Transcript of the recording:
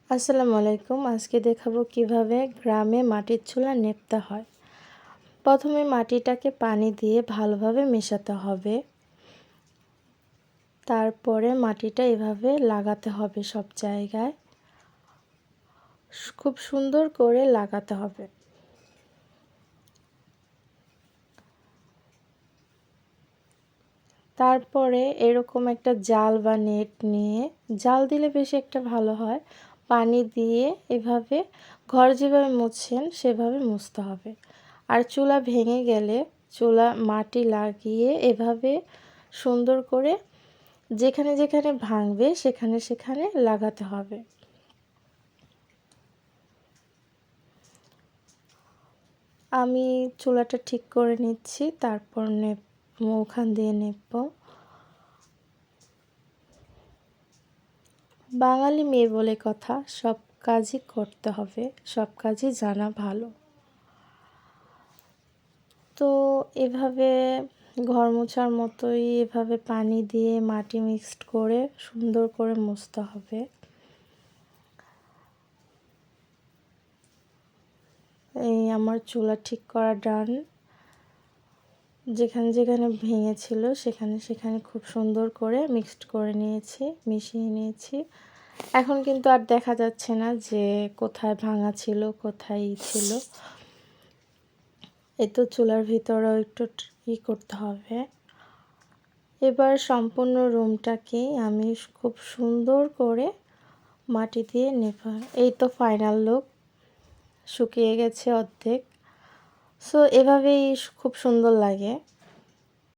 আসসালামু আলাইকুম। আজকে দেখাবো কিভাবে গ্রামে মাটির চুলা নেপতে হয়। প্রথমে মাটিটাকে পানি দিয়ে ভালোভাবে মেশাতে হবে। তারপরে মাটিটা এভাবে লাগাতে হবে সব জায়গায়। খুব সুন্দর করে লাগাতে হবে। তারপরে এরকম একটা জাল বা নেট নিয়ে, জাল দিলে বেশি একটা ভালো হয়, পানি দিয়ে এভাবে ঘর যেভাবে মুছছেন সেভাবে মুছতে হবে। আর চুলা ভেঙে গেলে চুলা মাটি লাগিয়ে এভাবে সুন্দর করে যেখানে যেখানে ভাঙবে সেখানে সেখানে লাগাতে হবে। আমি চুলাটা ঠিক করে নিচ্ছি, তারপর ওখান দিয়ে নেব। বাঙালি মেয়ে বলে কথা, সব কাজই করতে হবে, সব কাজই জানা ভালো। তো এভাবে ঘর মোছার মতোই এভাবে পানি দিয়ে মাটি মিক্সড করে সুন্দর করে মুছতে হবে। এই আমার চুলা ঠিক করা ডান। যেখানে যেখানে ভেঙেছিল সেখানে সেখানে খুব সুন্দর করে মিক্সড করে নিয়েছি, মিশিয়ে নিয়েছি। এখন কিন্তু আর দেখা যাচ্ছে না যে কোথায় ভাঙা ছিল, কোথায় ছিল। এই তো চুলার ভিতরেও একটু করতে হবে। এবার সম্পূর্ণ রুমটাকে আমি খুব সুন্দর করে মাটি দিয়ে নেব। এই তো ফাইনাল লুক, শুকিয়ে গেছে অর্ধেক। সো এভাবেই খুব সুন্দর লাগে।